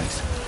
Thanks.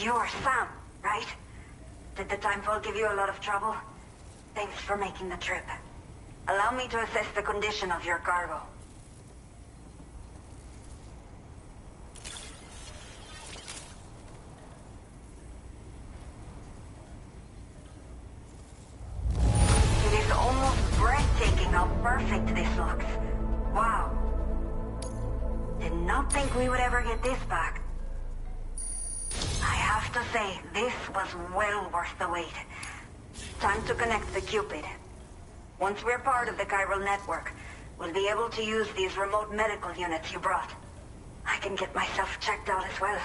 You're Sam, right? Did the Timefall give you a lot of trouble? Thanks for making the trip. Allow me to assess the condition of your cargo. It is almost breathtaking how perfect this looks. Wow. Did not think we would ever get this back. I have to say, this was well worth the wait. Time to connect the Cupid. Once we're part of the chiral network, we'll be able to use these remote medical units you brought. I can get myself checked out as well.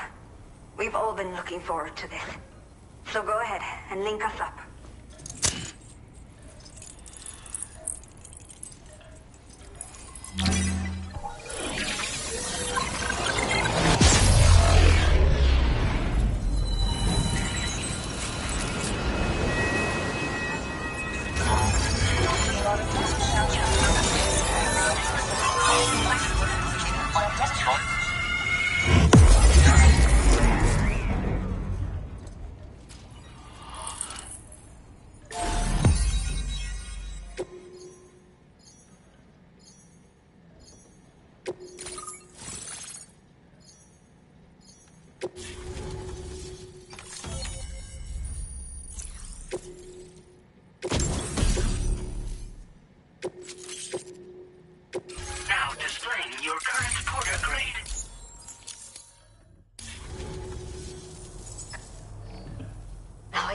We've all been looking forward to this. So go ahead and link us up.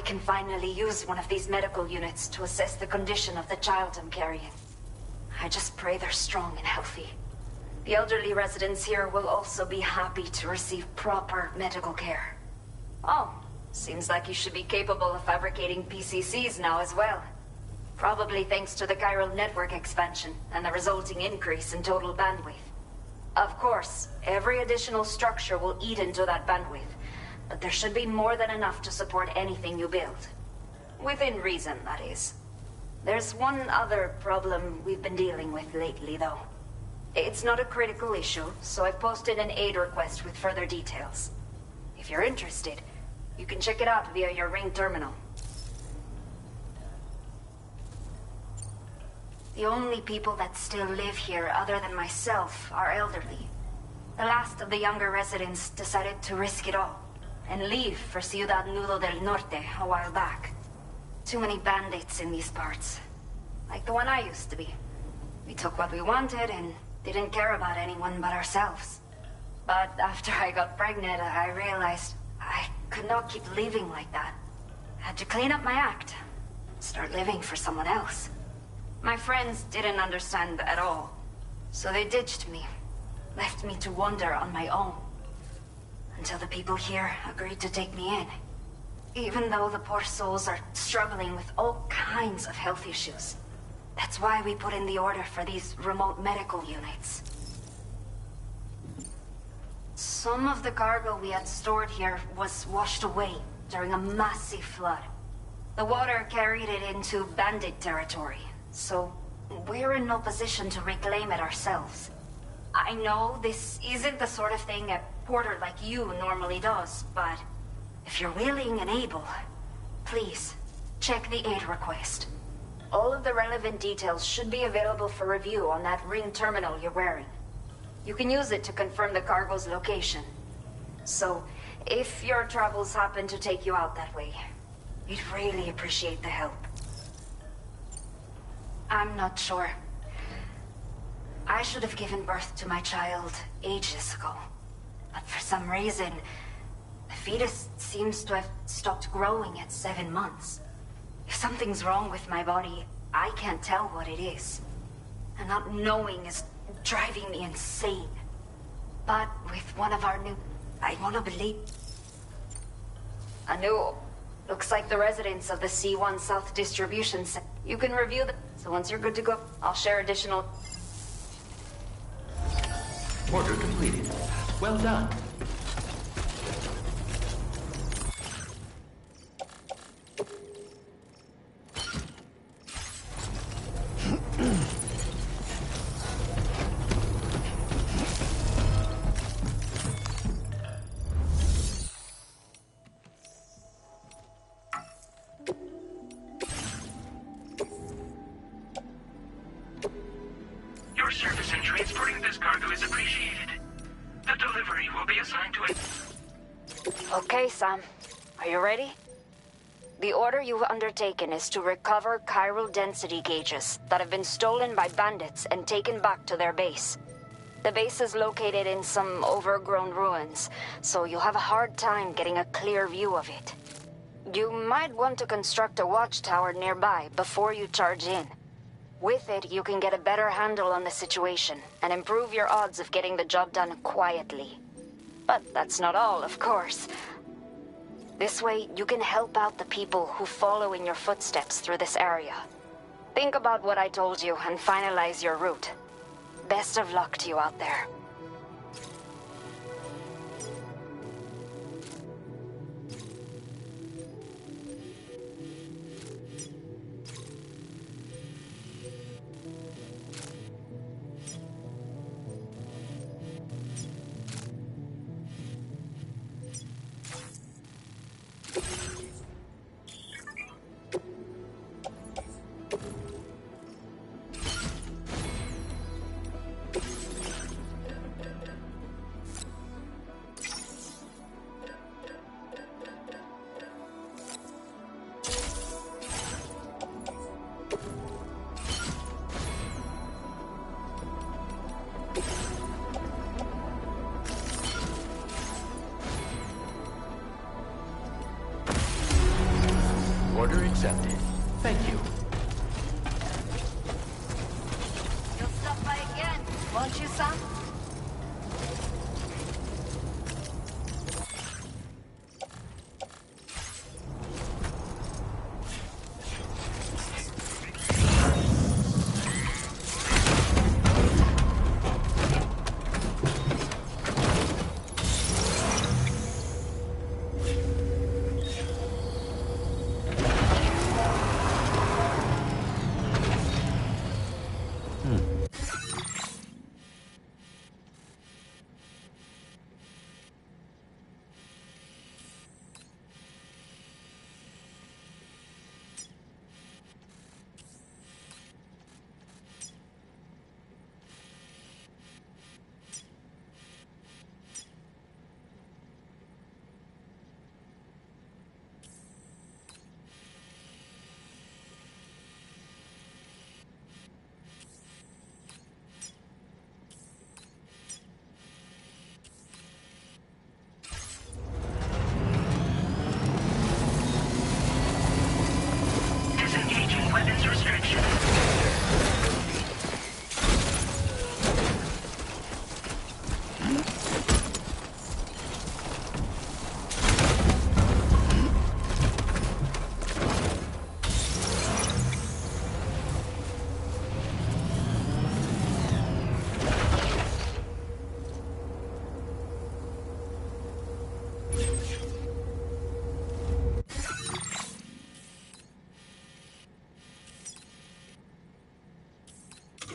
can finally use one of these medical units to assess the condition of the child I'm carrying. I just pray they're strong and healthy. The elderly residents here will also be happy to receive proper medical care. Oh, seems like you should be capable of fabricating PCCs now as well. Probably thanks to the chiral network expansion and the resulting increase in total bandwidth. Of course, every additional structure will eat into that bandwidth, but there should be more than enough to support anything you build. Within reason, that is. There's one other problem we've been dealing with lately, though. It's not a critical issue, so I've posted an aid request with further details. If you're interested, you can check it out via your Ring terminal. The only people that still live here other than myself are elderly. The last of the younger residents decided to risk it all and leave for Ciudad Nudo del Norte a while back. Too many bandits in these parts. Like the one I used to be. We took what we wanted and didn't care about anyone but ourselves. But after I got pregnant, I realized I could not keep living like that. I had to clean up my act. Start living for someone else. My friends didn't understand at all, so they ditched me, left me to wander on my own. Until the people here agreed to take me in. Even though the poor souls are struggling with all kinds of health issues. That's why we put in the order for these remote medical units. Some of the cargo we had stored here was washed away during a massive flood. The water carried it into bandit territory. So, we're in no position to reclaim it ourselves. I know this isn't the sort of thing a porter like you normally does, but if you're willing and able, please, check the aid request. All of the relevant details should be available for review on that Ring terminal you're wearing. You can use it to confirm the cargo's location. So, if your travels happen to take you out that way, we'd really appreciate the help. I'm not sure. I should have given birth to my child ages ago. But for some reason, the fetus seems to have stopped growing at 7 months. If something's wrong with my body, I can't tell what it is. And not knowing is driving me insane. But with one of our new... I want to believe... Anu, looks like the residents of the C1 South Distribution Center. You can review the... So once you're good to go, I'll share additional... Order completed. Well done. Your service in transporting this cargo is appreciated. The delivery will be assigned to it. Okay, Sam. Are you ready? The order you've undertaken is to recover chiral density gauges that have been stolen by bandits and taken back to their base. The base is located in some overgrown ruins, so you'll have a hard time getting a clear view of it. You might want to construct a watchtower nearby before you charge in. With it, you can get a better handle on the situation and improve your odds of getting the job done quietly. But that's not all, of course. This way, you can help out the people who follow in your footsteps through this area. Think about what I told you and finalize your route. Best of luck to you out there. Order accepted. Thank you. You'll stop by again, won't you, son? Disengaging weapons restriction.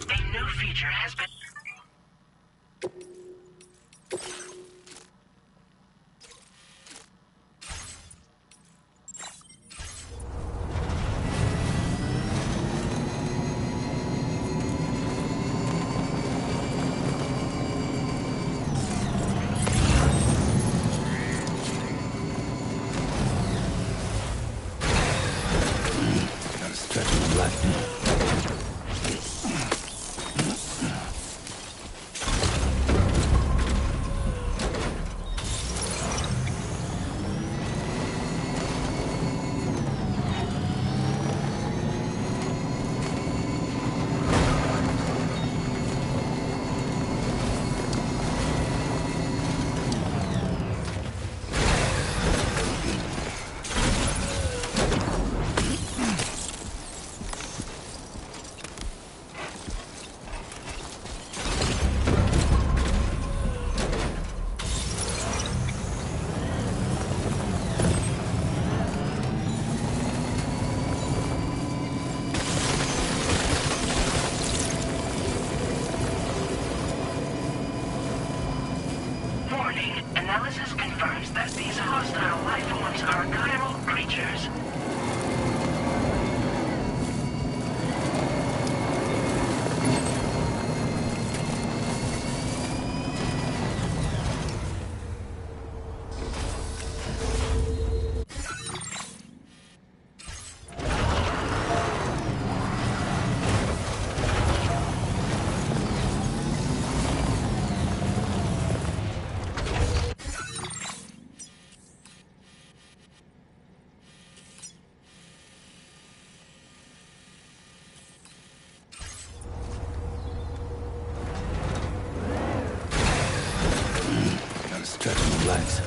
A new feature has been... Gotta stretch my life. Warning. Analysis confirms that these hostile life forms are chiral creatures. Gotta stretch my legs.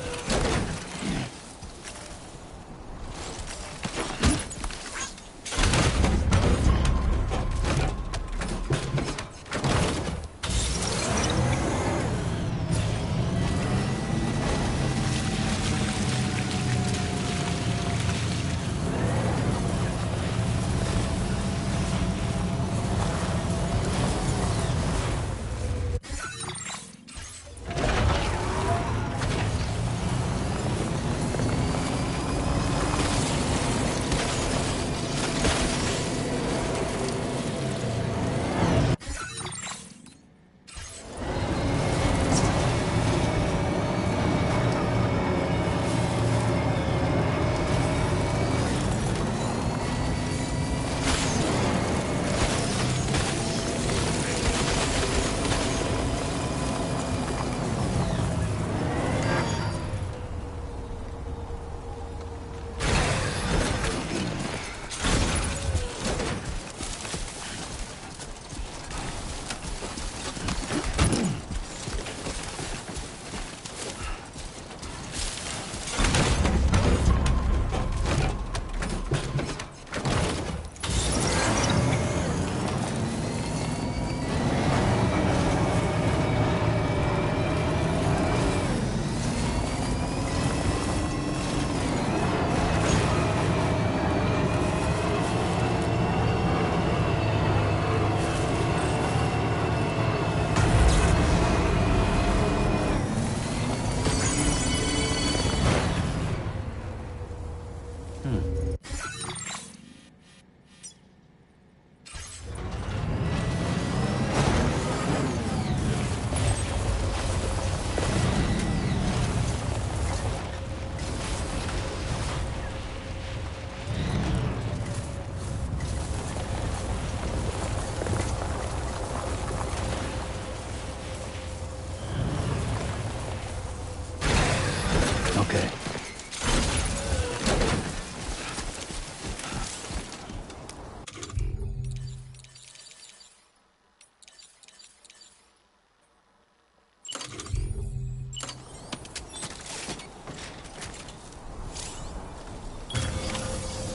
Okay.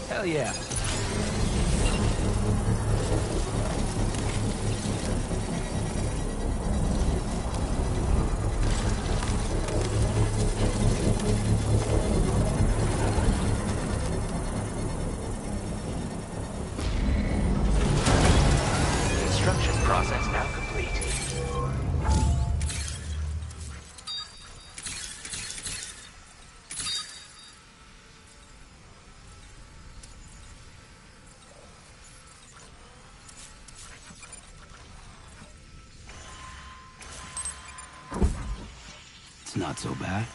Hell yeah. Construction process now complete. It's not so bad.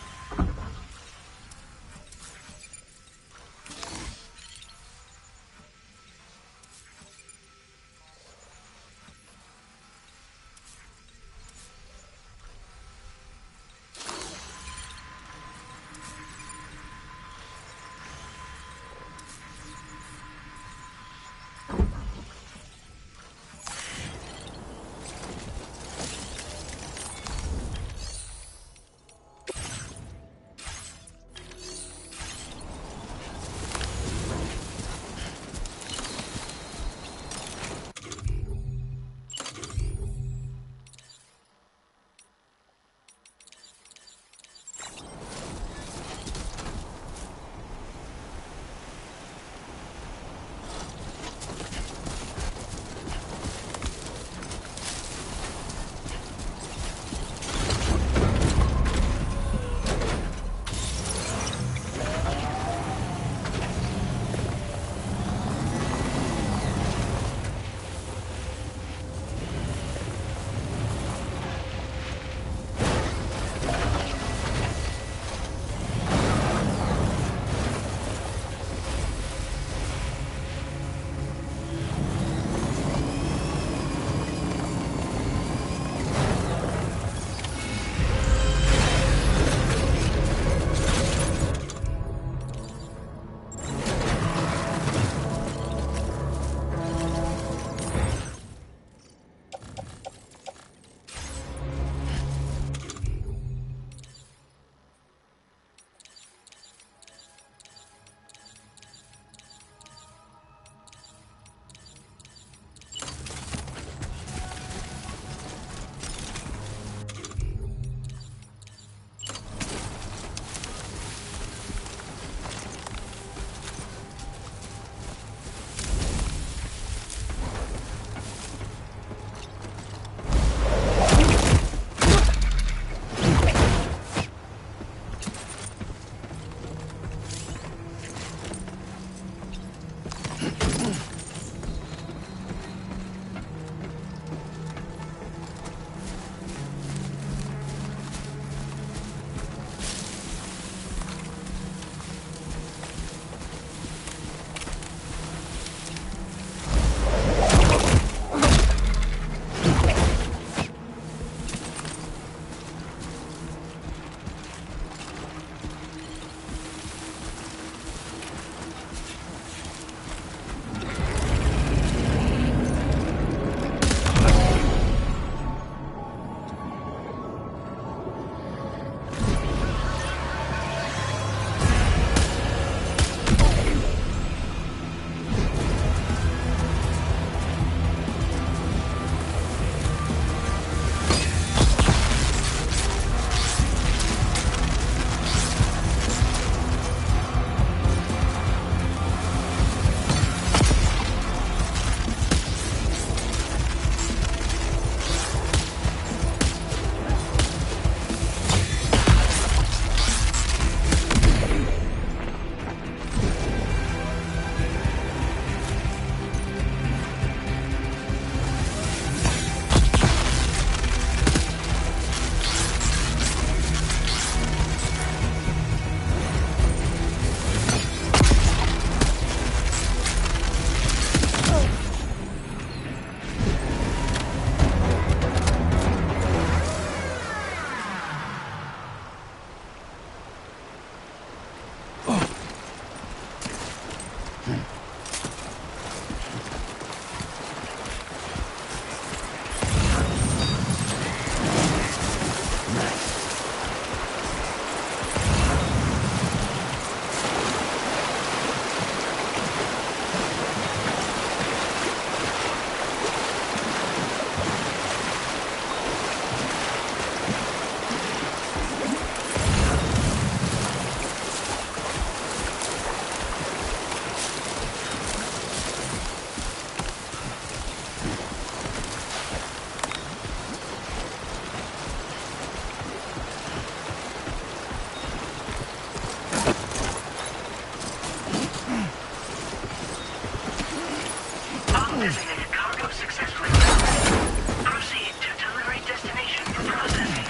Designated cargo successfully delivered. Proceed to delivery destination for processing.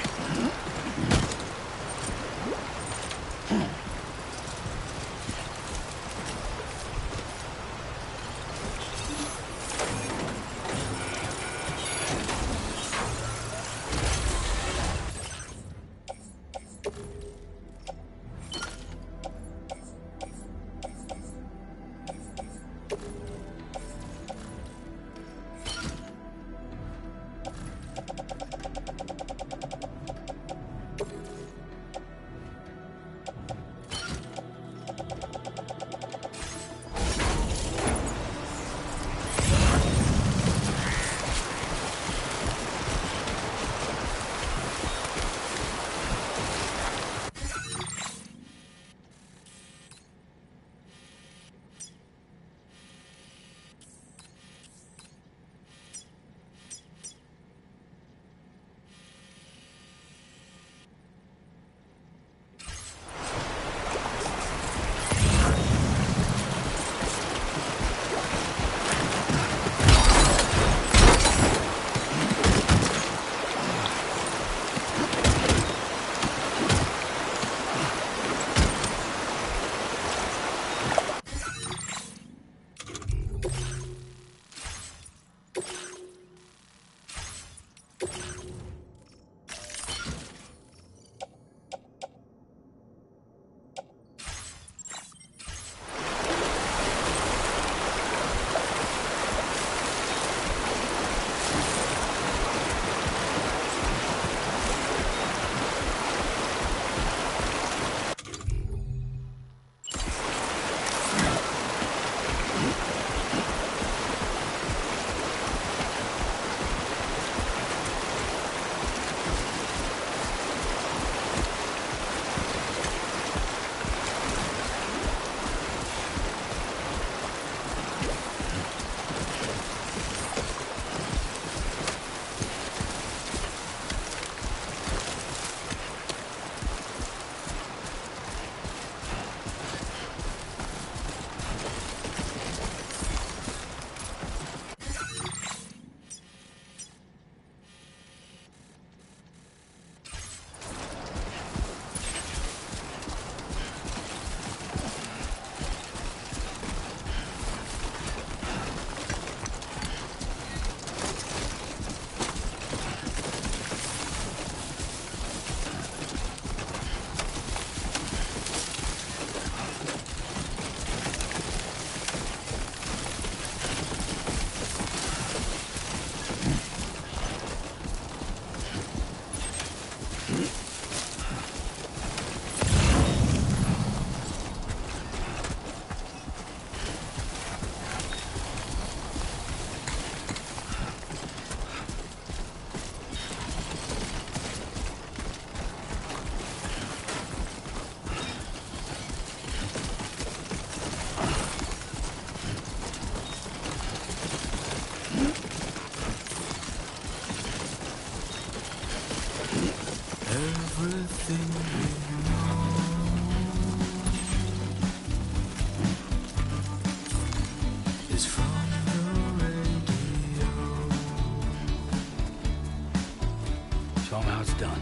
Show 'em how it's done.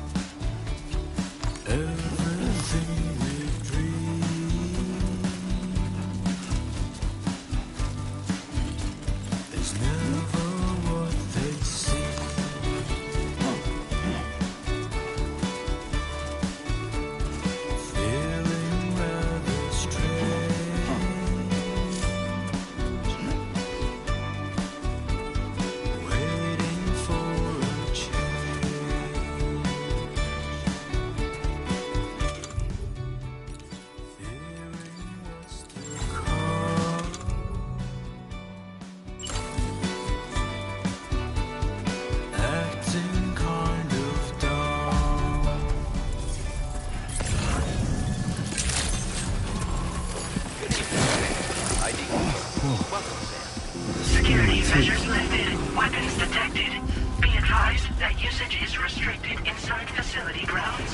Security measures lifted. Weapons detected. Be advised that usage is restricted inside facility grounds.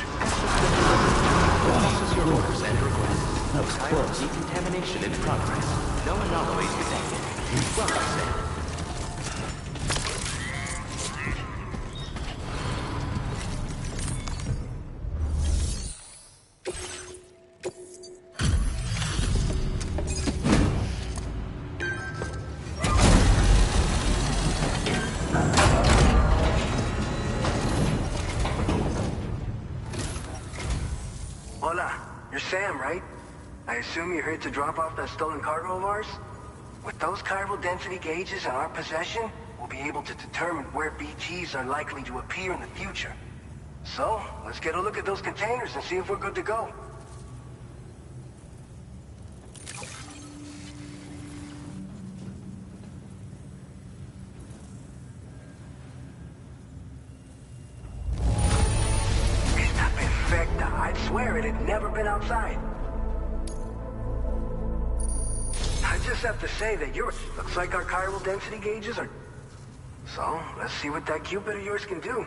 This is your orders and requests. That was close. Decontamination in progress. No anomalies detected. Welcome, Sam. Sam, right? I assume you're here to drop off that stolen cargo of ours? With those chiral density gauges in our possession, we'll be able to determine where BTs are likely to appear in the future. So, let's get a look at those containers and see if we're good to go. Está perfecta. I'd swear it had never been outside. I just have to say that looks like our chiral density gauges are... So, let's see what that Cupid of yours can do.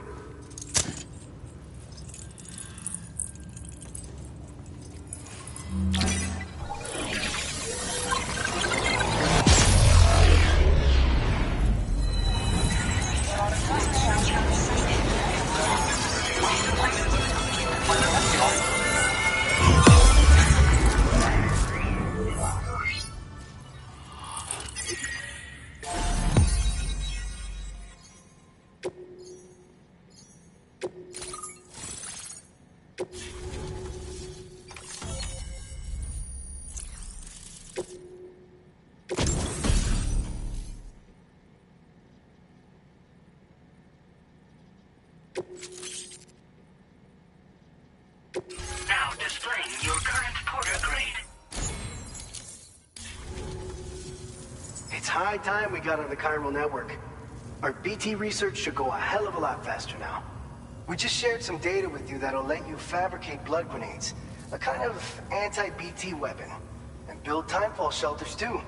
Now displaying your current Porter grade. It's high time we got on the chiral network. Our BT research should go a hell of a lot faster now. We just shared some data with you that'll let you fabricate blood grenades, a kind of anti-BT weapon, and build timefall shelters too.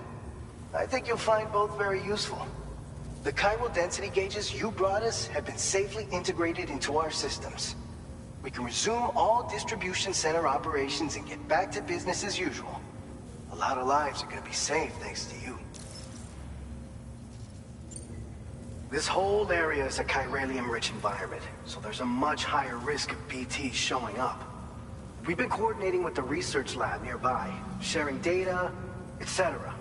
I think you'll find both very useful. The chiral density gauges you brought us have been safely integrated into our systems. We can resume all distribution center operations and get back to business as usual. A lot of lives are gonna be saved thanks to you. This whole area is a chiralium-rich environment, so there's a much higher risk of BTs showing up. We've been coordinating with the research lab nearby, sharing data, etc.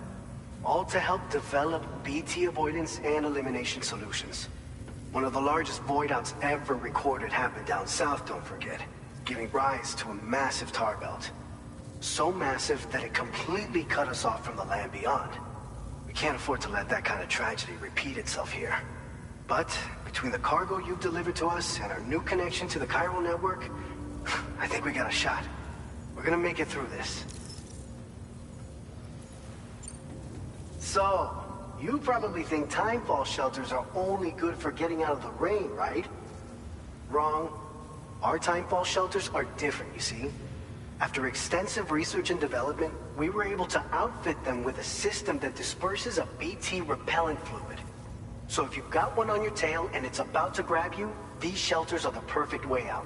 All to help develop BT avoidance and elimination solutions. One of the largest void outs ever recorded happened down south, don't forget, giving rise to a massive tar belt. So massive that it completely cut us off from the land beyond. We can't afford to let that kind of tragedy repeat itself here. But between the cargo you've delivered to us and our new connection to the chiral network, I think we got a shot. We're gonna make it through this. So, you probably think timefall shelters are only good for getting out of the rain, right? Wrong. Our timefall shelters are different, you see. After extensive research and development, we were able to outfit them with a system that disperses a BT repellent fluid. So if you've got one on your tail and it's about to grab you, these shelters are the perfect way out.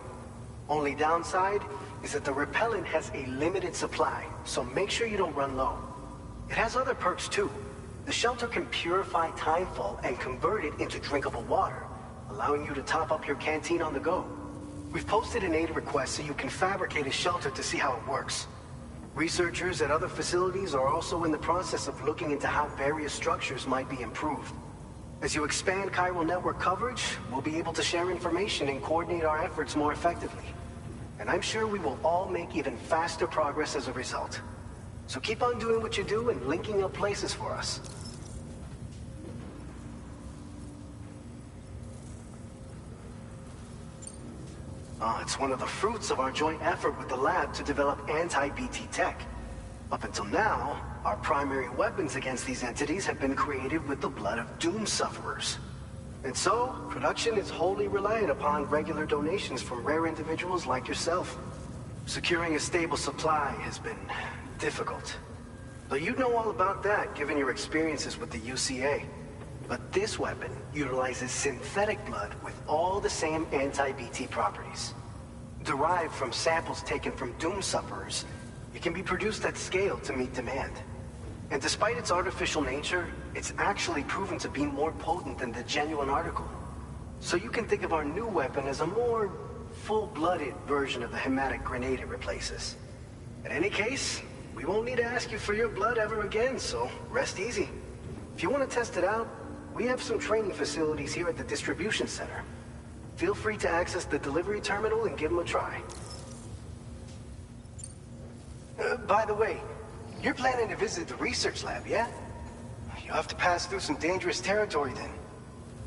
Only downside is that the repellent has a limited supply, so make sure you don't run low. It has other perks too. The shelter can purify timefall and convert it into drinkable water, allowing you to top up your canteen on the go. We've posted an aid request so you can fabricate a shelter to see how it works. Researchers at other facilities are also in the process of looking into how various structures might be improved. As you expand chiral network coverage, we'll be able to share information and coordinate our efforts more effectively. And I'm sure we will all make even faster progress as a result. So keep on doing what you do and linking up places for us. It's one of the fruits of our joint effort with the lab to develop anti-BT tech. Up until now, our primary weapons against these entities have been created with the blood of doom sufferers. And so, production is wholly reliant upon regular donations from rare individuals like yourself. Securing a stable supply has been difficult. Though you know all about that, given your experiences with the UCA. But this weapon utilizes synthetic blood with all the same anti-BT properties. Derived from samples taken from doom sufferers, it can be produced at scale to meet demand. And despite its artificial nature, it's actually proven to be more potent than the genuine article. So you can think of our new weapon as a more full-blooded version of the hematic grenade it replaces. In any case, we won't need to ask you for your blood ever again, so rest easy. If you want to test it out, we have some training facilities here at the distribution center. Feel free to access the delivery terminal and give them a try. By the way, you're planning to visit the research lab, yeah? You'll have to pass through some dangerous territory then.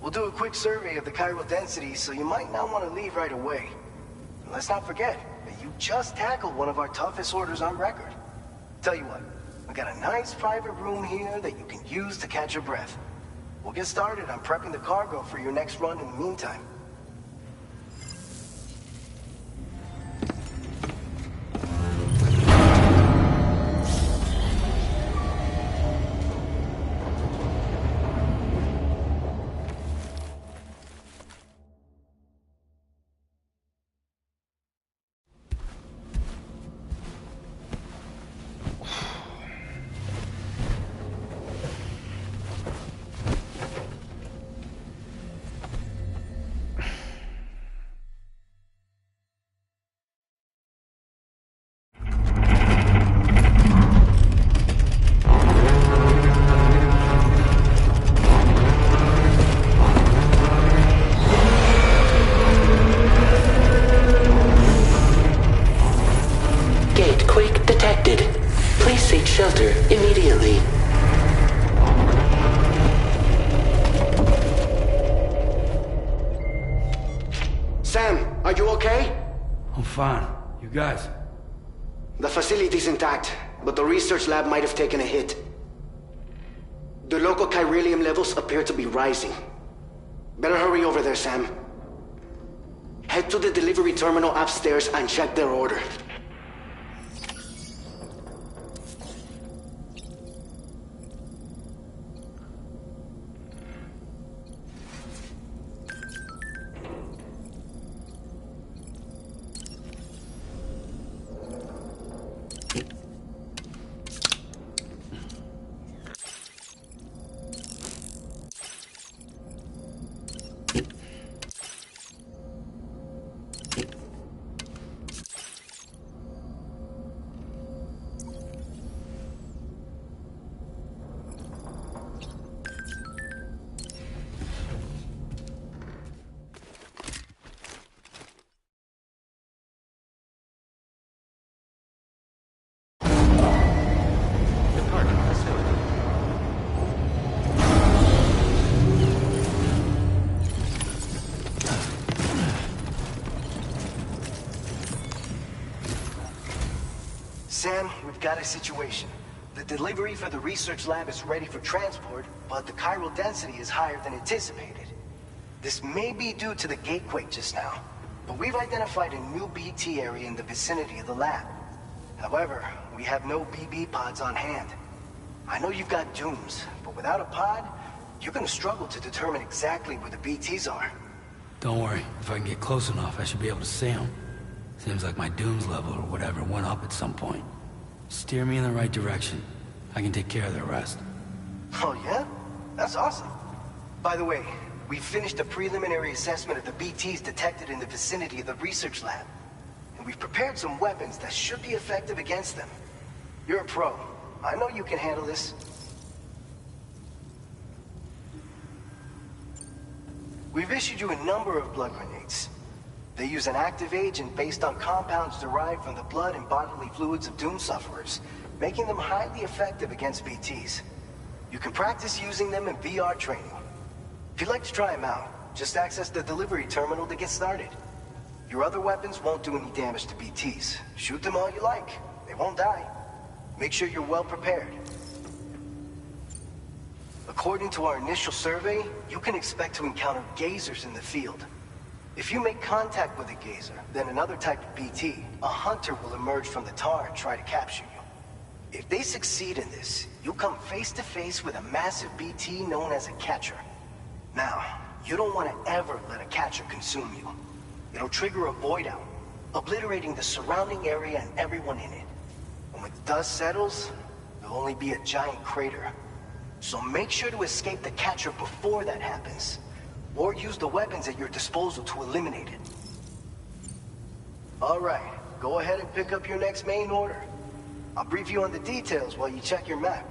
We'll do a quick survey of the chiral density, so you might not want to leave right away. And let's not forget that you just tackled one of our toughest orders on record. Tell you what, we got a nice private room here that you can use to catch your breath. We'll get started on prepping the cargo for your next run in the meantime. Shelter immediately. Sam, are you okay? I'm fine. You guys? The facility's intact, but the research lab might have taken a hit. The local chiralium levels appear to be rising. Better hurry over there, Sam. Head to the delivery terminal upstairs and check their order. Sam, we've got a situation. The delivery for the research lab is ready for transport, but the chiral density is higher than anticipated. This may be due to the gatequake just now, but we've identified a new BT area in the vicinity of the lab. However, we have no BB pods on hand. I know you've got dooms, but without a pod, you're gonna struggle to determine exactly where the BTs are. Don't worry. If I can get close enough, I should be able to see them. Seems like my dooms level or whatever went up at some point. Steer me in the right direction. I can take care of the rest. Oh yeah? That's awesome. By the way, we finished a preliminary assessment of the BTs detected in the vicinity of the research lab. And we've prepared some weapons that should be effective against them. You're a pro. I know you can handle this. We've issued you a number of blood grenades. They use an active agent based on compounds derived from the blood and bodily fluids of Doom sufferers, making them highly effective against BTs. You can practice using them in VR training. If you'd like to try them out, just access the delivery terminal to get started. Your other weapons won't do any damage to BTs. Shoot them all you like. They won't die. Make sure you're well prepared. According to our initial survey, you can expect to encounter gazers in the field. If you make contact with a gazer, then another type of BT, a hunter will emerge from the tar and try to capture you. If they succeed in this, you'll come face to face with a massive BT known as a catcher. Now, you don't want to ever let a catcher consume you. It'll trigger a void out, obliterating the surrounding area and everyone in it. And when the dust settles, there'll only be a giant crater. So make sure to escape the catcher before that happens. Or use the weapons at your disposal to eliminate it. All right, go ahead and pick up your next main order. I'll brief you on the details while you check your map.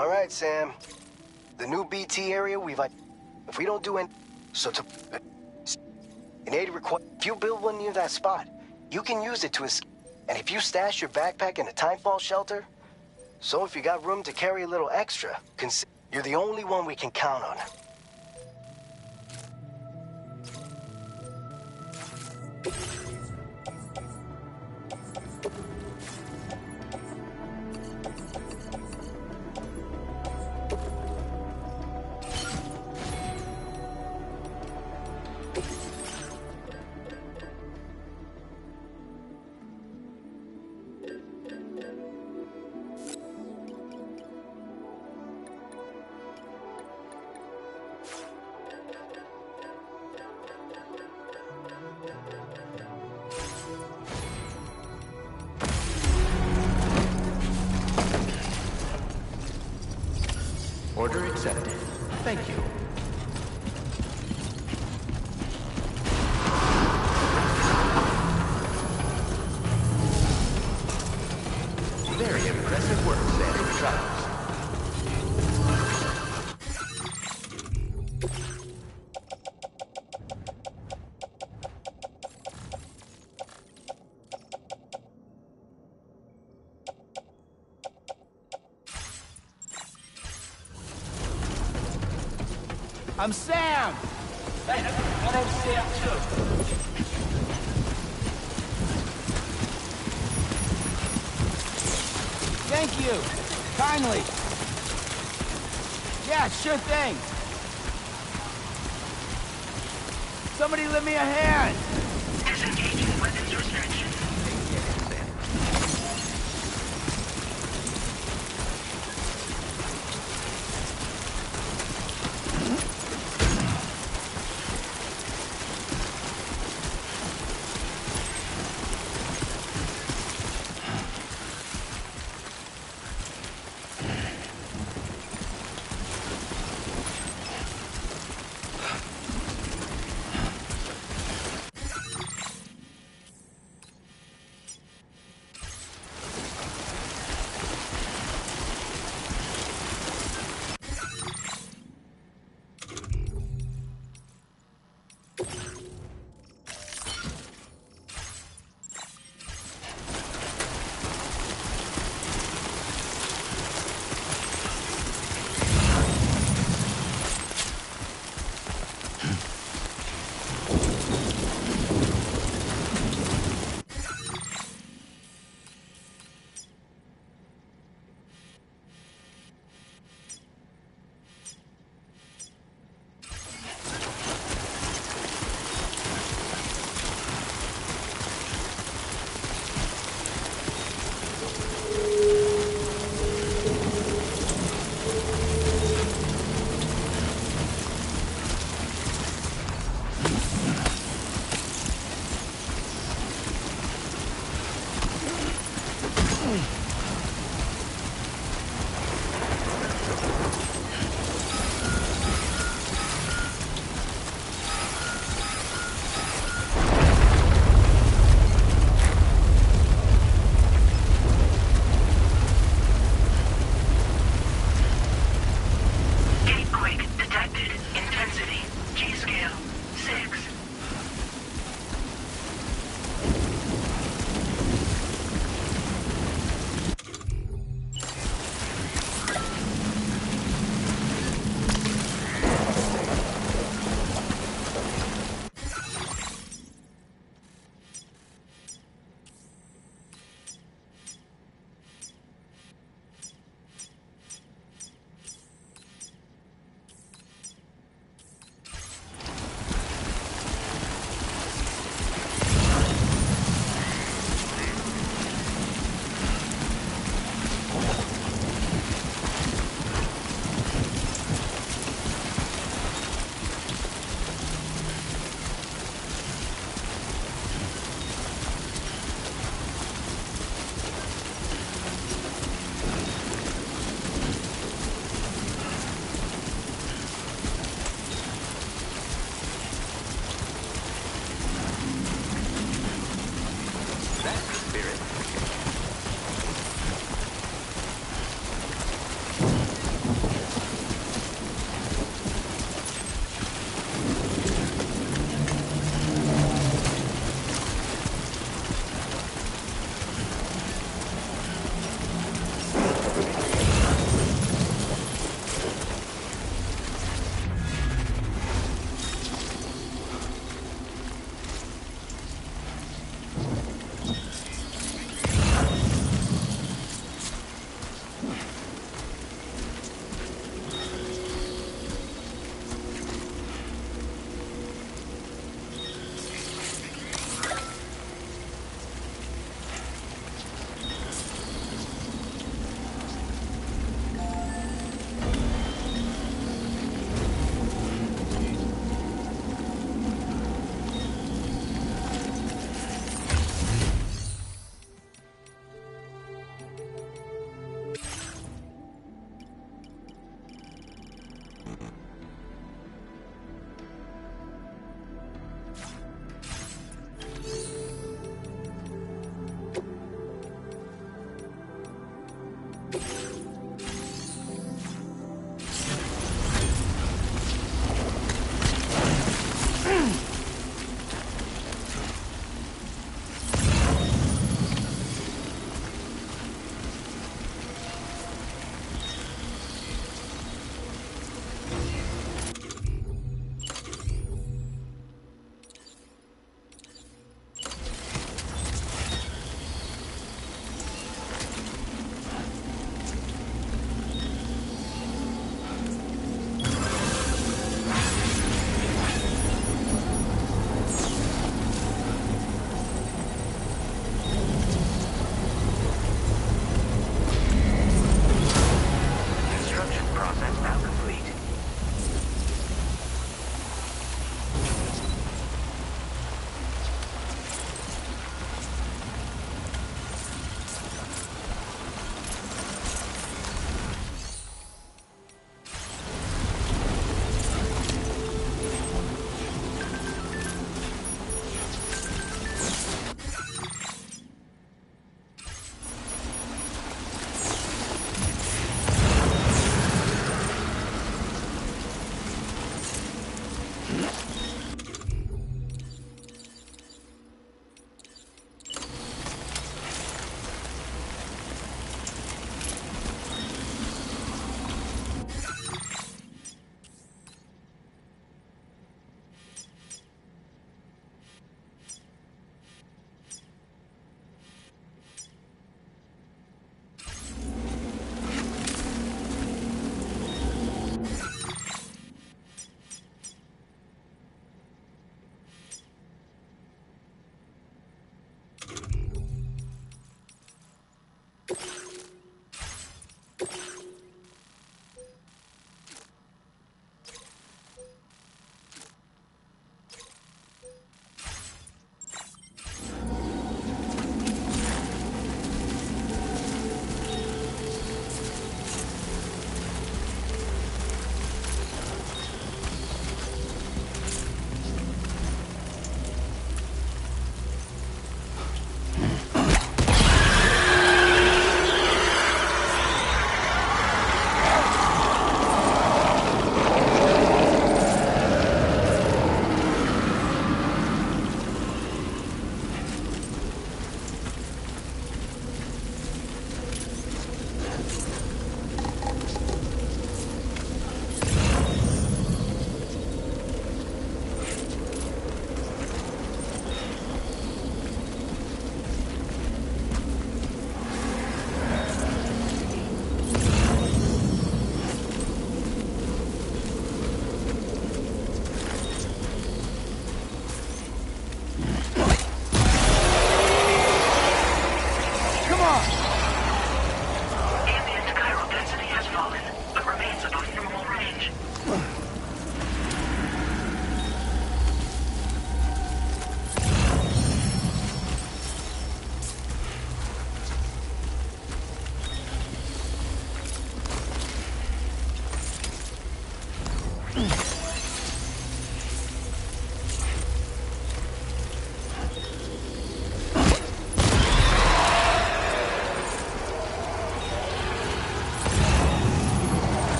All right, Sam. The new BT area if we don't do any... So to... An aid request... If you build one near that spot, you can use it to escape. And if you stash your backpack in a timefall shelter, so if you got room to carry a little extra, you're the only one we can count on. Order accepted. Thank you. Very impressive work, Sandra Trials. I'm Sam! Hey, my name's Sam, too. Thank you! Kindly! Yeah, sure thing! Somebody lend me a hand! Disengaging weapons restriction.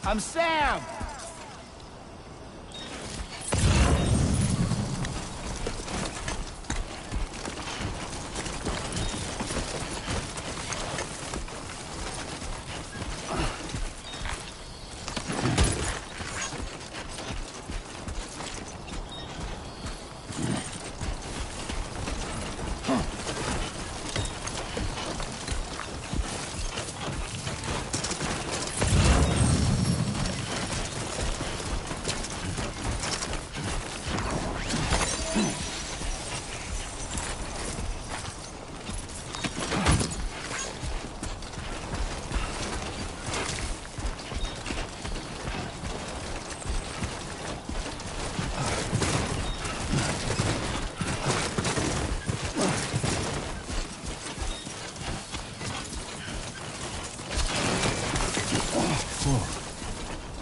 I'm Sam!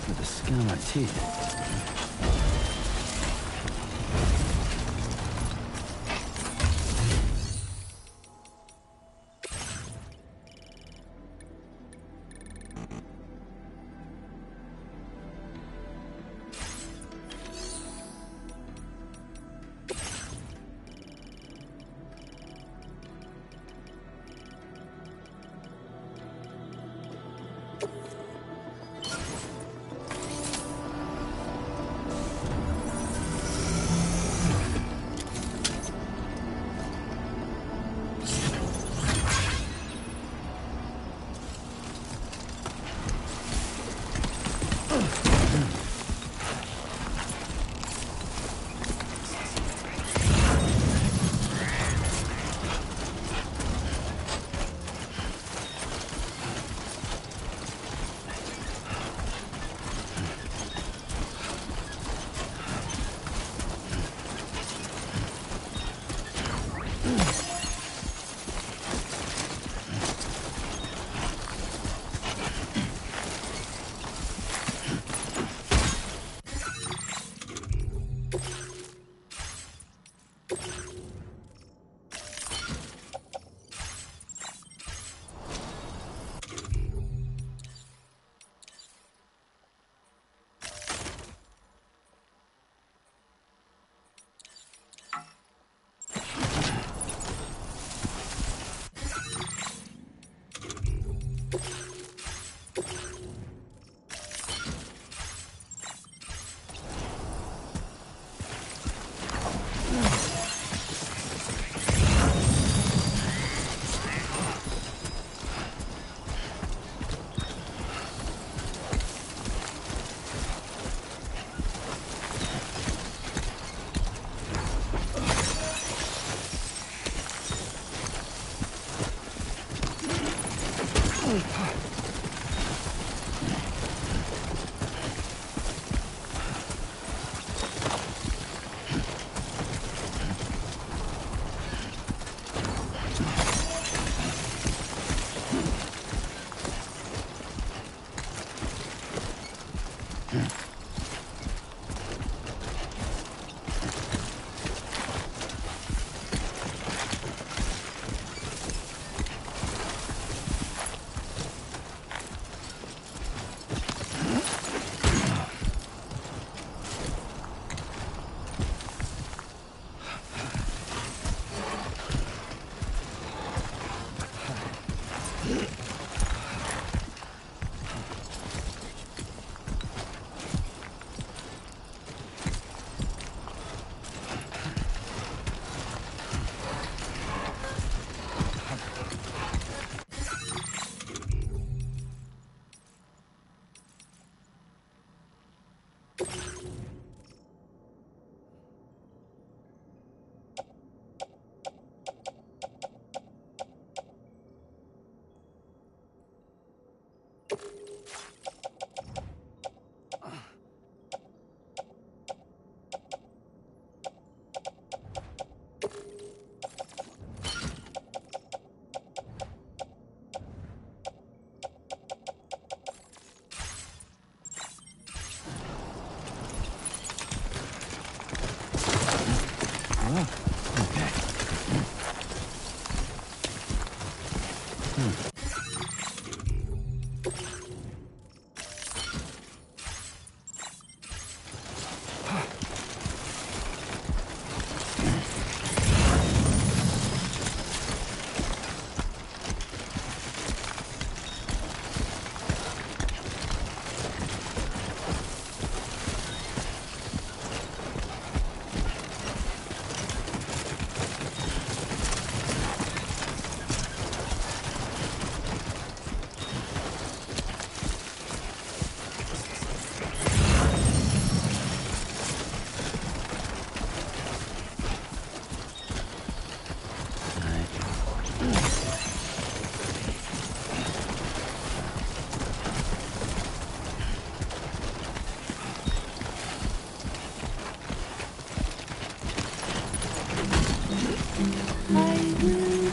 With the skin on my teeth.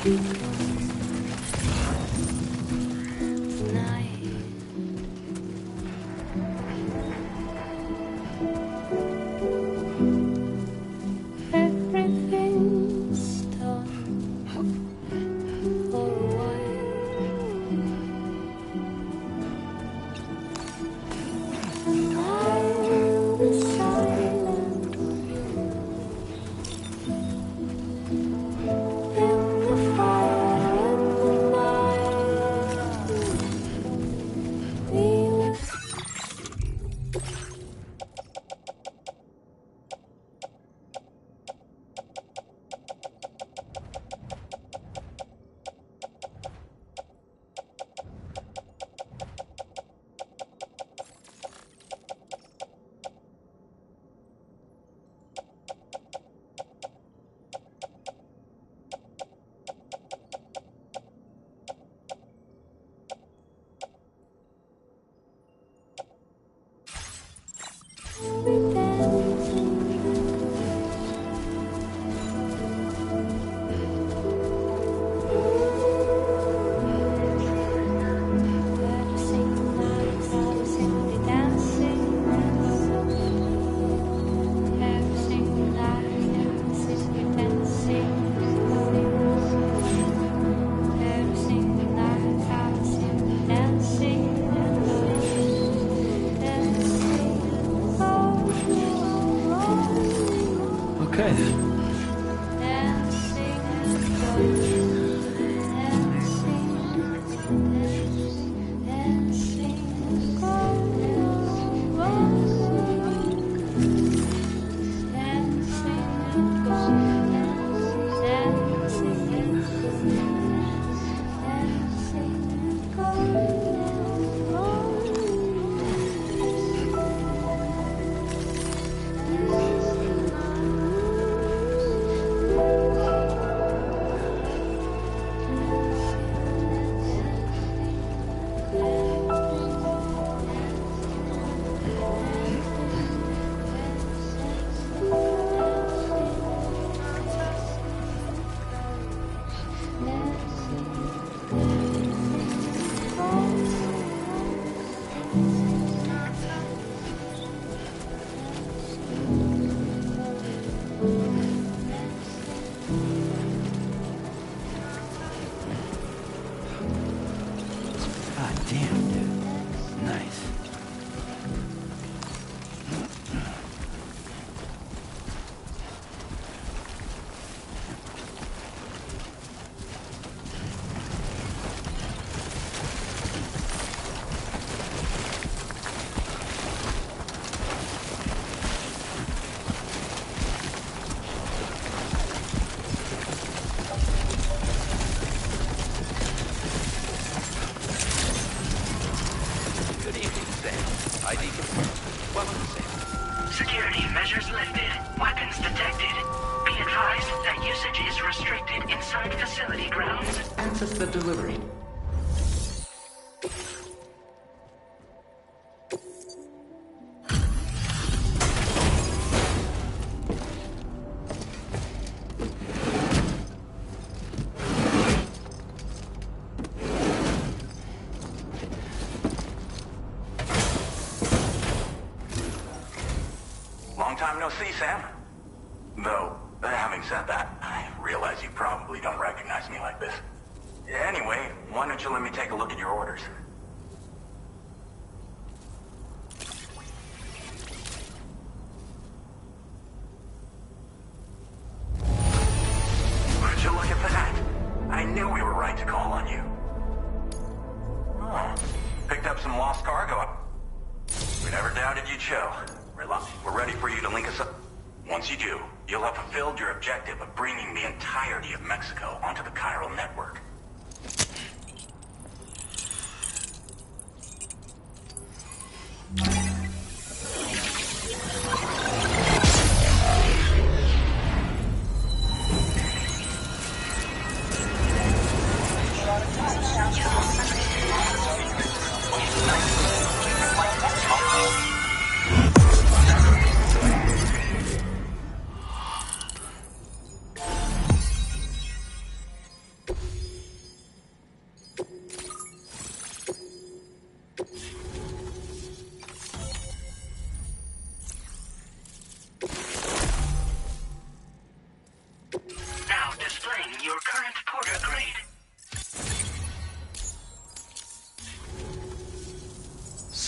Okay then. God damn, dude. Nice. Good evening, Sam. ID confirmed. Welcome, Sam. Security measures lifted. Weapons detected. Be advised that usage is restricted inside facility grounds. Access the delivery. Long time no see, Sam. Though, having said that, I realize you probably don't recognize me like this. Anyway, why don't you let me take a look at your orders? Would you look at that? I knew we were right to call on you. Oh, picked up some lost cargo. We never doubted you'd show. Relax, we're ready for you to link us up. Once you do, you'll have fulfilled your objective of bringing the entirety of Mexico onto the chiral network.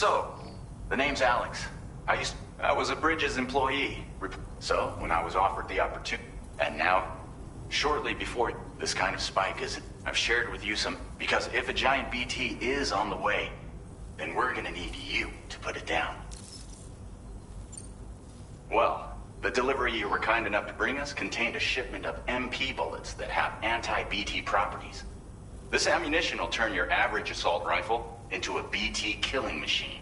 So, the name's Alex. I was a Bridges employee. So, when I was offered the opportunity, and now, shortly before this kind of spike is, I've shared with you some, because if a giant BT is on the way, then we're gonna need you to put it down. Well, the delivery you were kind enough to bring us contained a shipment of MP bullets that have anti-BT properties. This ammunition will turn your average assault rifle into a BT killing machine.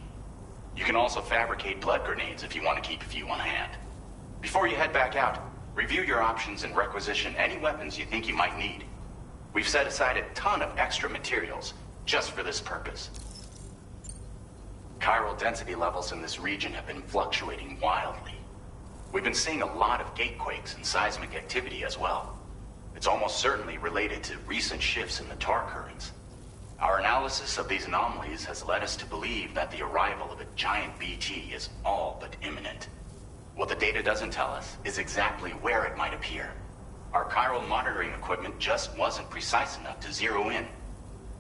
You can also fabricate blood grenades if you want to keep a few on hand. Before you head back out, review your options and requisition any weapons you think you might need. We've set aside a ton of extra materials just for this purpose. Chiral density levels in this region have been fluctuating wildly. We've been seeing a lot of gatequakes and seismic activity as well. It's almost certainly related to recent shifts in the tar currents. Our analysis of these anomalies has led us to believe that the arrival of a giant BT is all but imminent. What the data doesn't tell us is exactly where it might appear. Our chiral monitoring equipment just wasn't precise enough to zero in.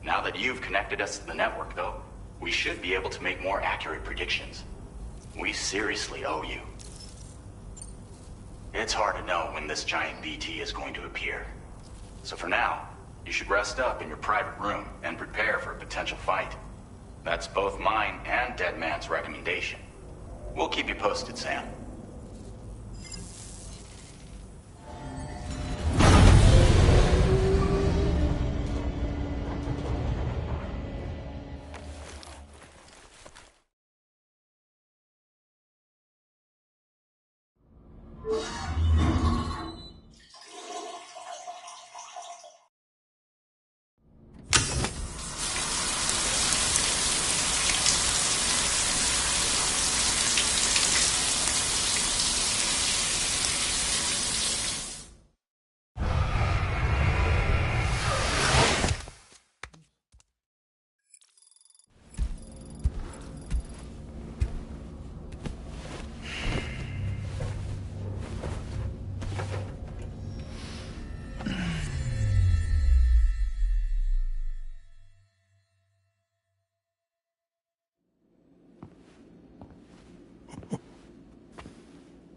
Now that you've connected us to the network, though, we should be able to make more accurate predictions. We seriously owe you. It's hard to know when this giant BT is going to appear. So for now, you should rest up in your private room and prepare for a potential fight. That's both mine and Deadman's recommendation. We'll keep you posted, Sam.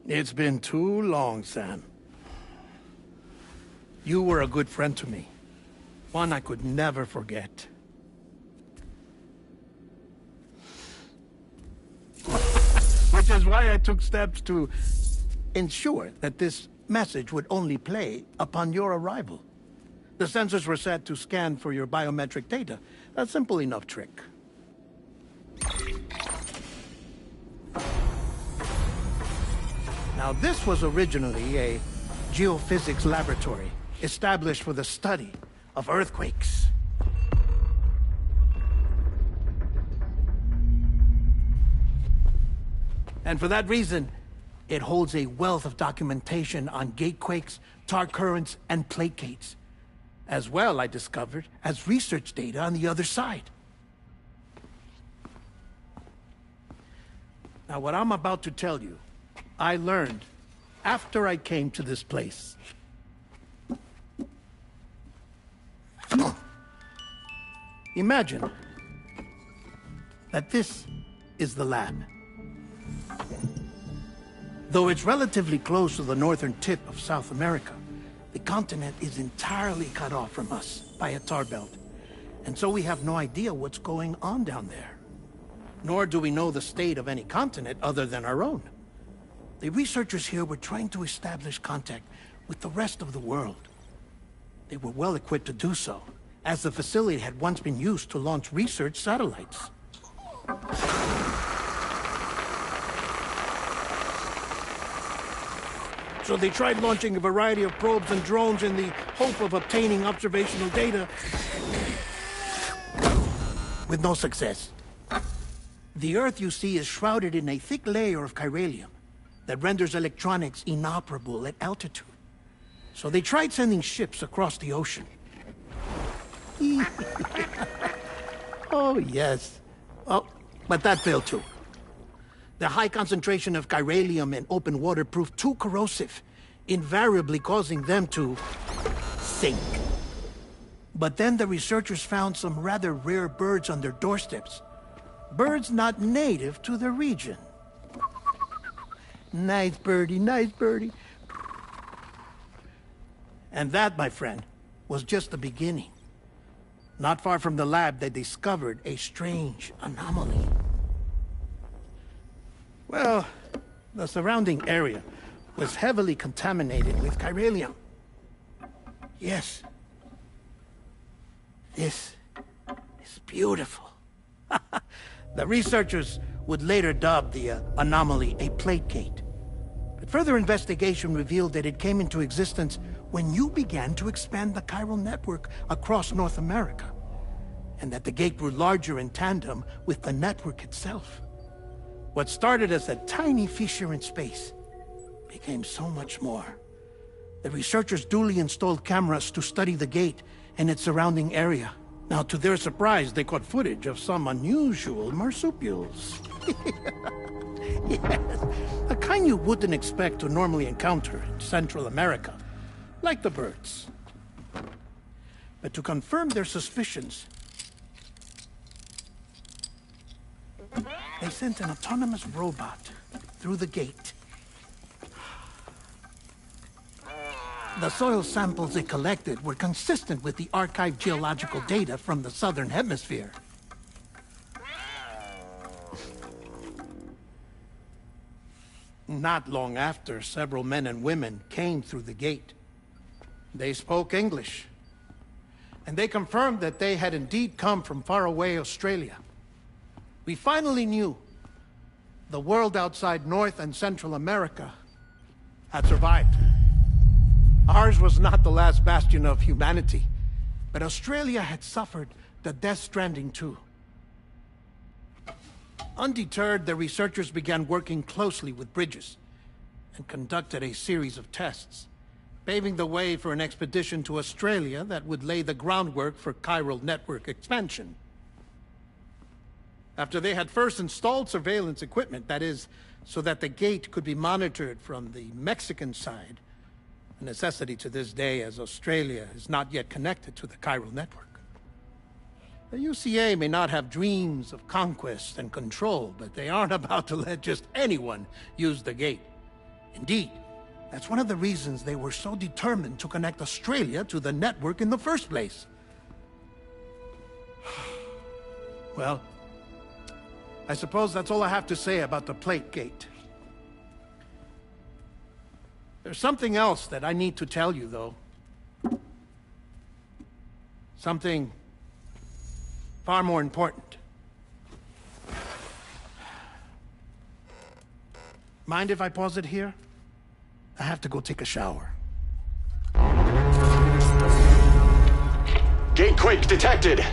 It's been too long, Sam. You were a good friend to me. One I could never forget. Which is why I took steps to ensure that this message would only play upon your arrival. The sensors were set to scan for your biometric data. A simple enough trick. Now, this was originally a geophysics laboratory established for the study of earthquakes. And for that reason, it holds a wealth of documentation on gatequakes, tar currents, and placates. As well, I discovered, as research data on the other side. Now, what I'm about to tell you, I learned after I came to this place. Imagine that this is the lab. Though it's relatively close to the northern tip of South America, the continent is entirely cut off from us by a tar belt. And so we have no idea what's going on down there. Nor do we know the state of any continent other than our own. The researchers here were trying to establish contact with the rest of the world. They were well equipped to do so, as the facility had once been used to launch research satellites. So they tried launching a variety of probes and drones in the hope of obtaining observational data, with no success. The Earth, you see, is shrouded in a thick layer of chiralium that renders electronics inoperable at altitude. So they tried sending ships across the ocean. Oh, yes. Oh, but that failed too. The high concentration of chiralium in open water proved too corrosive, invariably causing them to sink. But then the researchers found some rather rare birds on their doorsteps. Birds not native to the region. Nice birdie, nice birdie. And that, my friend, was just the beginning. Not far from the lab, they discovered a strange anomaly. Well, the surrounding area was heavily contaminated with chiralium. Yes. This is beautiful. The researchers would later dub the anomaly a plate gate. But further investigation revealed that it came into existence when you began to expand the chiral network across North America, and that the gate grew larger in tandem with the network itself. What started as a tiny fissure in space became so much more. The researchers duly installed cameras to study the gate and its surrounding area. Now, to their surprise, they caught footage of some unusual marsupials. Yes, a kind you wouldn't expect to normally encounter in Central America, like the birds. But to confirm their suspicions, they sent an autonomous robot through the gate. The soil samples it collected were consistent with the archived geological data from the southern hemisphere. Not long after, several men and women came through the gate. They spoke English, and they confirmed that they had indeed come from faraway Australia. We finally knew the world outside North and Central America had survived. Ours was not the last bastion of humanity, but Australia had suffered the Death Stranding too. Undeterred, the researchers began working closely with Bridges and conducted a series of tests, paving the way for an expedition to Australia that would lay the groundwork for chiral network expansion. After they had first installed surveillance equipment, that is, so that the gate could be monitored from the Mexican side, a necessity to this day as Australia is not yet connected to the chiral network. The UCA may not have dreams of conquest and control, but they aren't about to let just anyone use the gate. Indeed, that's one of the reasons they were so determined to connect Australia to the network in the first place. Well, I suppose that's all I have to say about the plate gate. There's something else that I need to tell you, though. Something far more important. Mind if I pause it here? I have to go take a shower. Gate quake detected.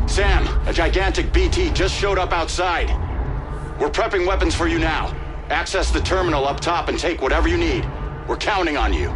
Sam, a gigantic BT just showed up outside. We're prepping weapons for you now. Access the terminal up top and take whatever you need. We're counting on you.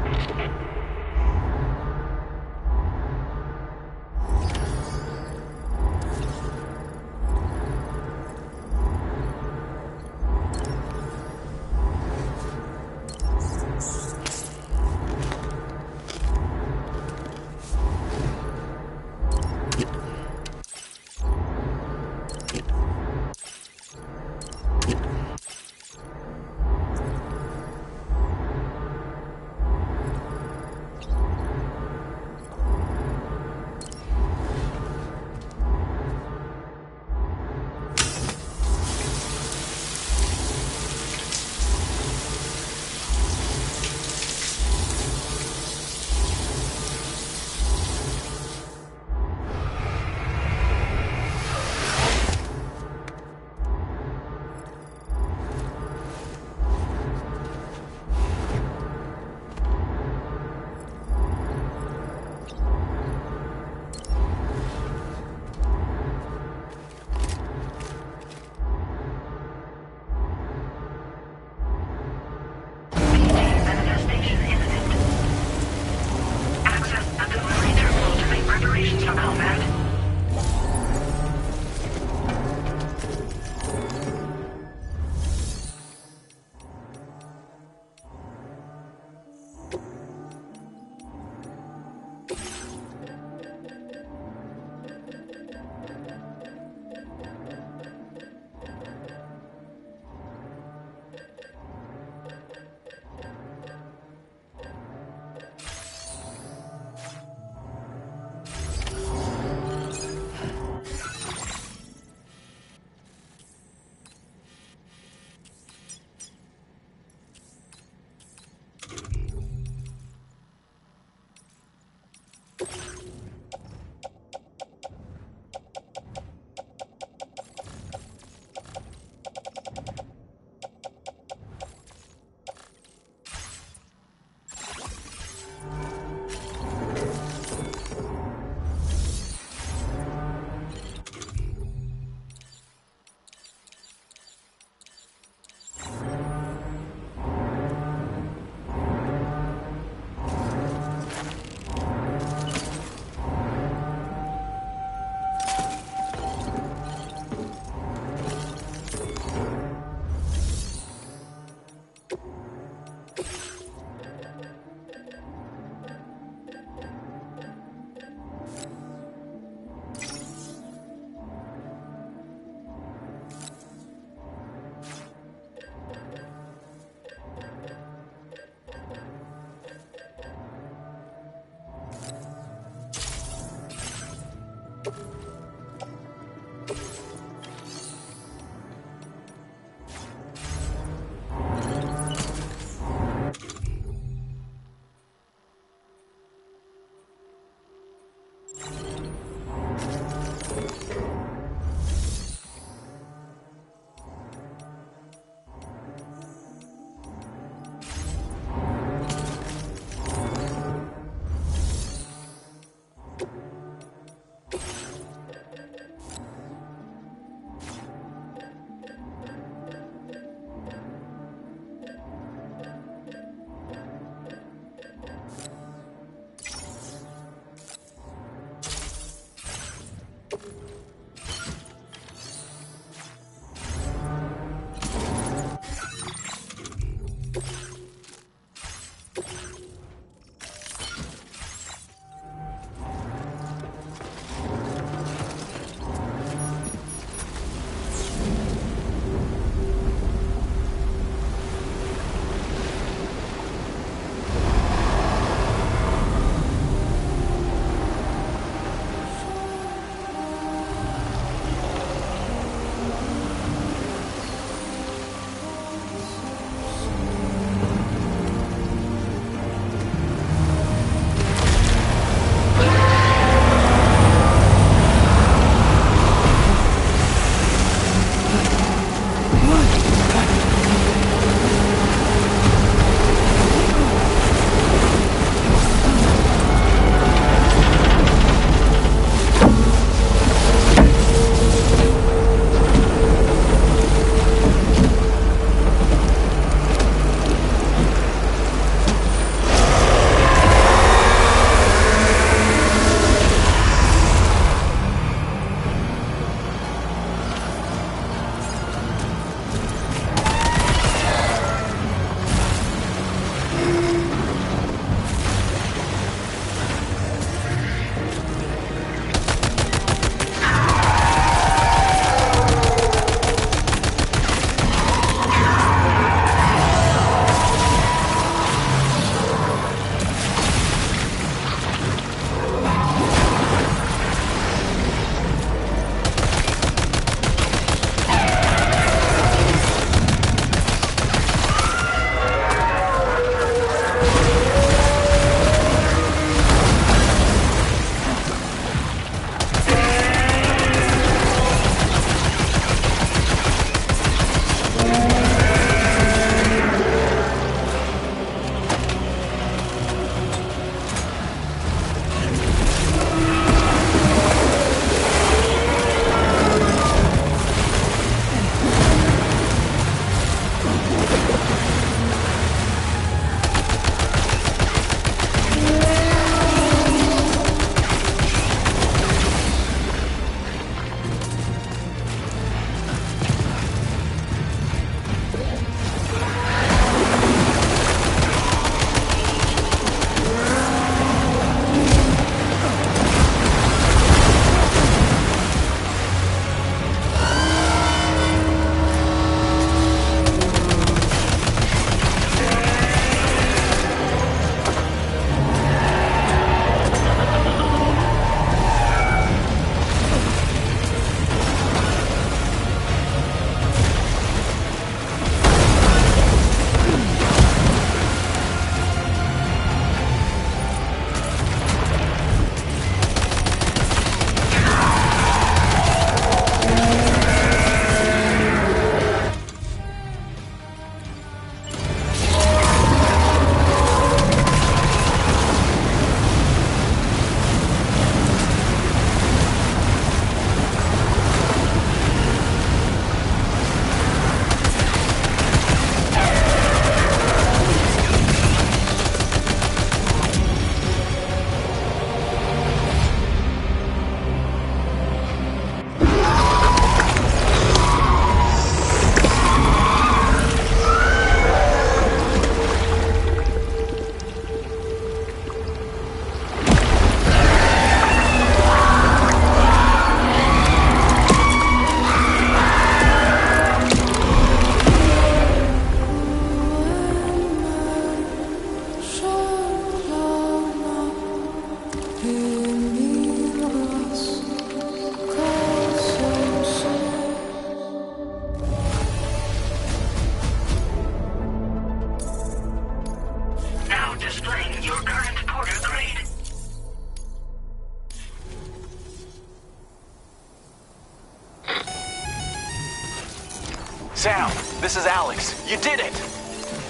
Sam, this is Alex. You did it!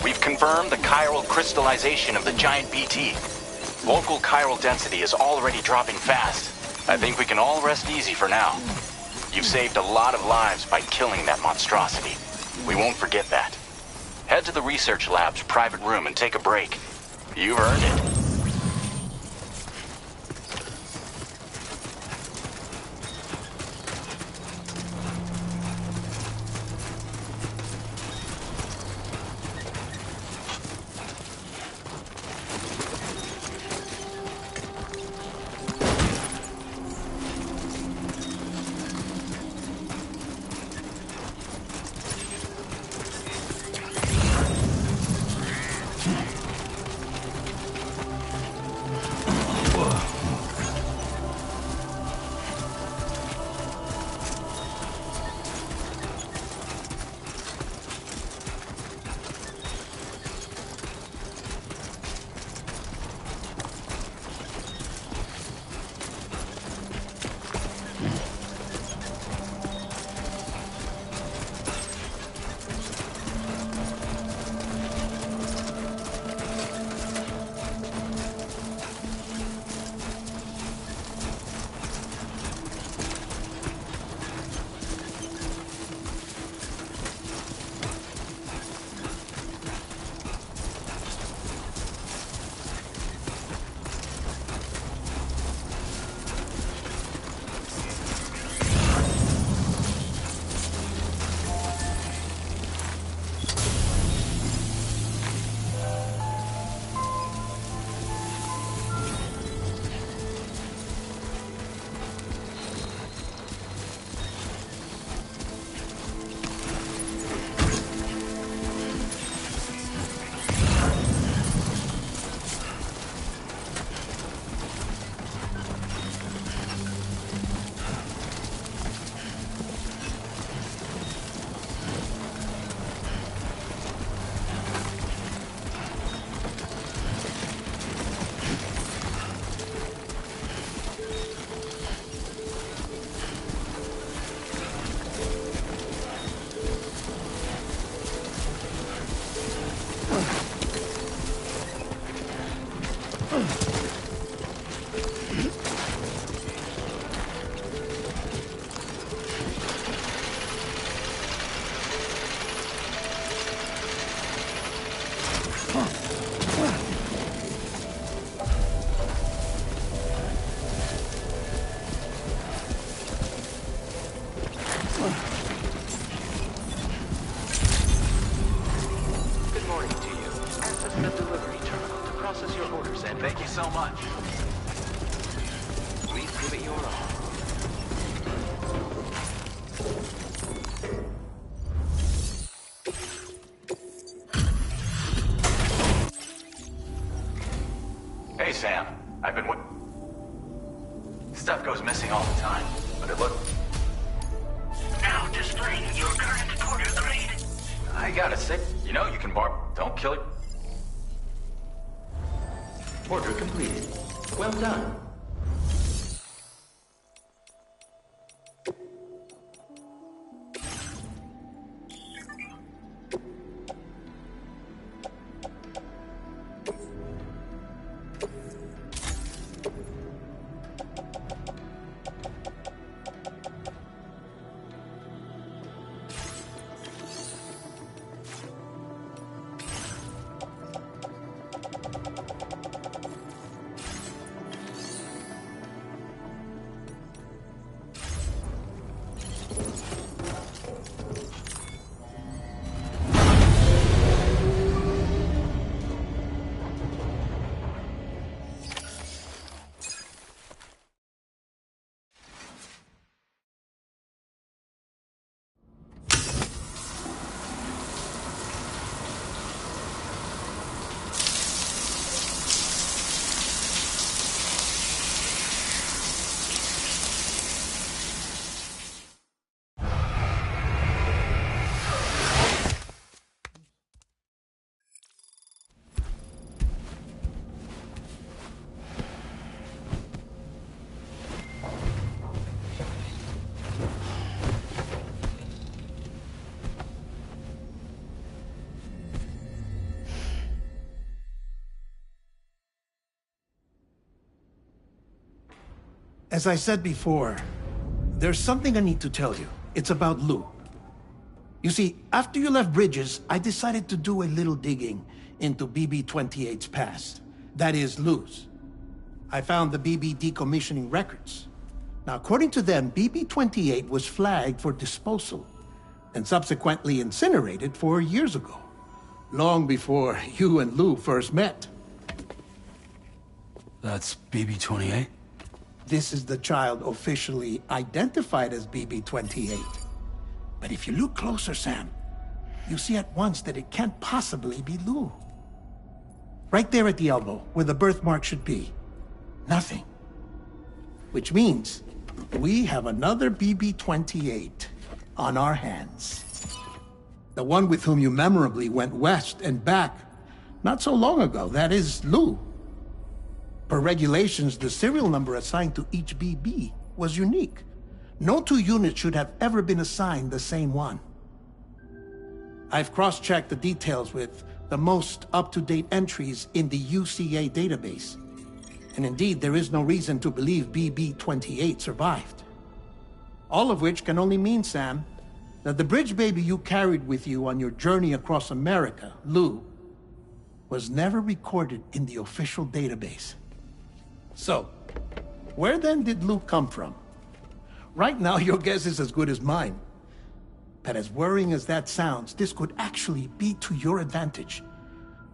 We've confirmed the chiral crystallization of the giant BT. Local chiral density is already dropping fast. I think we can all rest easy for now. You've saved a lot of lives by killing that monstrosity. We won't forget that. Head to the research lab's private room and take a break. You've earned it. Thank you so much. Please give it your all. Hey, Sam. I've been Stuff goes missing all the time, but it looked... Now displaying your current porter grade. I gotta say, you know you can Don't kill it. Order completed. Well done. As I said before, there's something I need to tell you. It's about Lou. You see, after you left Bridges, I decided to do a little digging into BB-28's past. That is, Lou's. I found the BB decommissioning records. Now, according to them, BB-28 was flagged for disposal and subsequently incinerated 4 years ago, long before you and Lou first met. That's BB-28? This is the child officially identified as BB-28. But if you look closer, Sam, you see at once that it can't possibly be Lou. Right there at the elbow, where the birthmark should be. Nothing. Which means we have another BB-28 on our hands. The one with whom you memorably went west and back not so long ago. That is Lou. Per regulations, the serial number assigned to each BB was unique. No two units should have ever been assigned the same one. I've cross-checked the details with the most up-to-date entries in the UCA database. And indeed, there is no reason to believe BB-28 survived. All of which can only mean, Sam, that the bridge baby you carried with you on your journey across America, Lou, was never recorded in the official database. So, where then did Lou come from? Right now, your guess is as good as mine. But as worrying as that sounds, this could actually be to your advantage,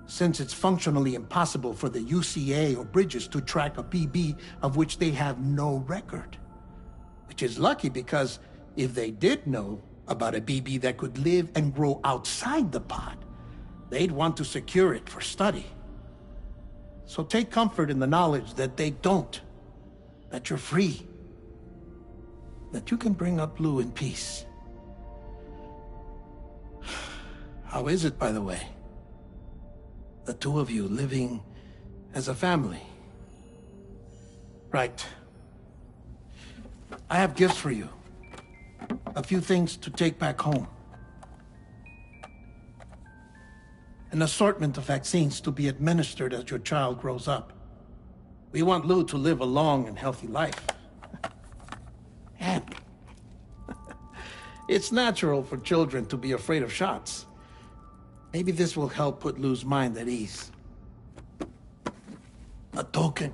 since it's functionally impossible for the UCA or Bridges to track a BB of which they have no record. Which is lucky, because if they did know about a BB that could live and grow outside the pod, they'd want to secure it for study. So take comfort in the knowledge that they don't, that you're free, that you can bring up Lou in peace. How is it, by the way? The two of you living as a family. Right. I have gifts for you. A few things to take back home. An assortment of vaccines to be administered as your child grows up. We want Lou to live a long and healthy life. And it's natural for children to be afraid of shots. Maybe this will help put Lou's mind at ease. A token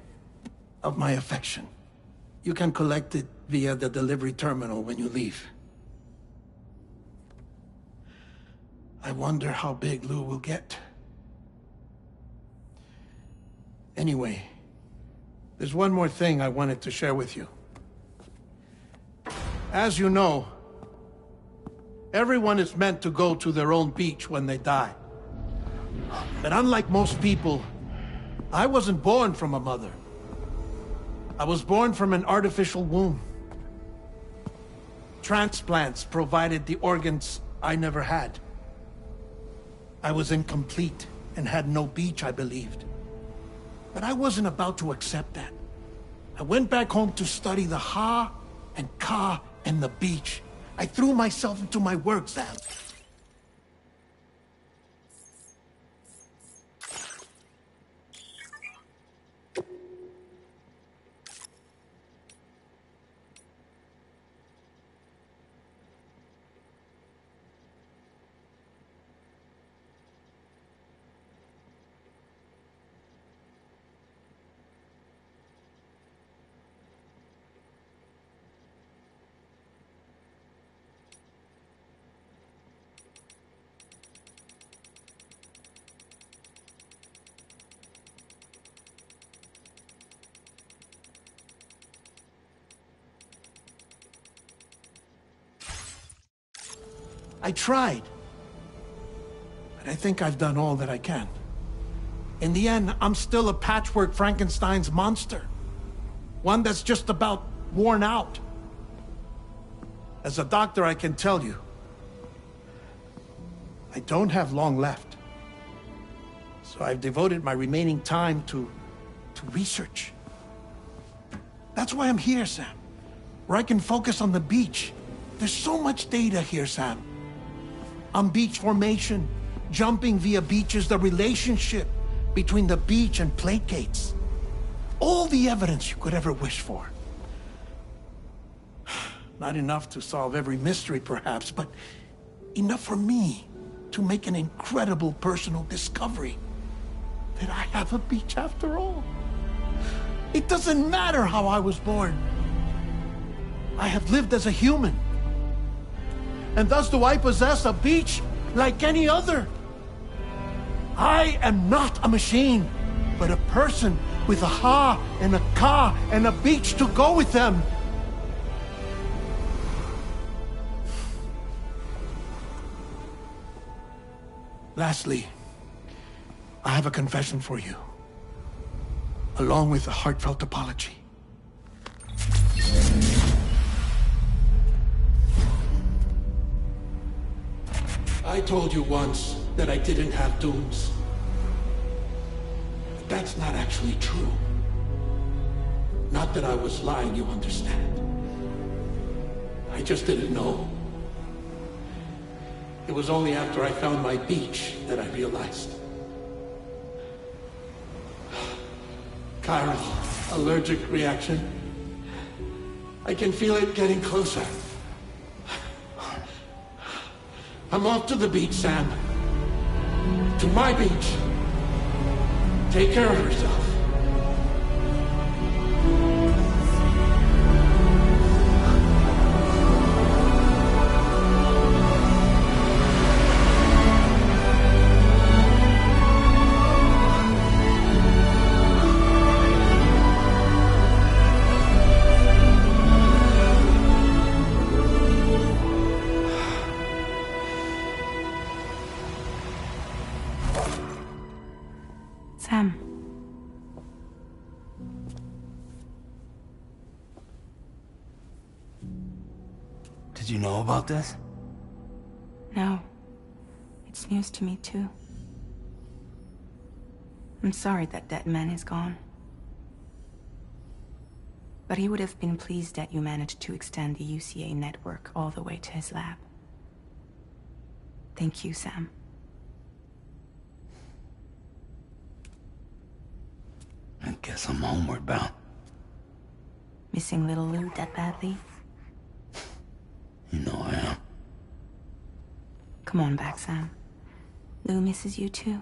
of my affection. You can collect it via the delivery terminal when you leave. I wonder how big Lou will get. Anyway, there's one more thing I wanted to share with you. As you know, everyone is meant to go to their own beach when they die. But unlike most people, I wasn't born from a mother. I was born from an artificial womb. Transplants provided the organs I never had. I was incomplete and had no beach, I believed. But I wasn't about to accept that. I went back home to study the Ha and Ka and the beach. I threw myself into my work, Sam. I tried, but I think I've done all that I can. In the end, I'm still a patchwork Frankenstein's monster. One that's just about worn out. As a doctor, I can tell you, I don't have long left. So I've devoted my remaining time to research. That's why I'm here, Sam. Where I can focus on the beach. There's so much data here, Sam. On beach formation, jumping via beaches, the relationship between the beach and plate gates. All the evidence you could ever wish for. Not enough to solve every mystery, perhaps, but enough for me to make an incredible personal discovery. That I have a beach after all. It doesn't matter how I was born. I have lived as a human. And thus do I possess a beach like any other. I am not a machine, but a person with a ha and a ka and a beach to go with them. Lastly, I have a confession for you, along with a heartfelt apology. I told you once that I didn't have dooms. But that's not actually true. Not that I was lying, you understand. I just didn't know. It was only after I found my beach that I realized. Chiral allergic reaction. I can feel it getting closer. I'm off to the beach, Sam. To my beach. Take care of yourself. Sam. Did you know about this? No. It's news to me, too. I'm sorry that that man is gone. But he would have been pleased that you managed to extend the UCA network all the way to his lab. Thank you, Sam. I guess I'm homeward bound. Missing little Lou that badly? You know I am. Come on back, Sam. Lou misses you too.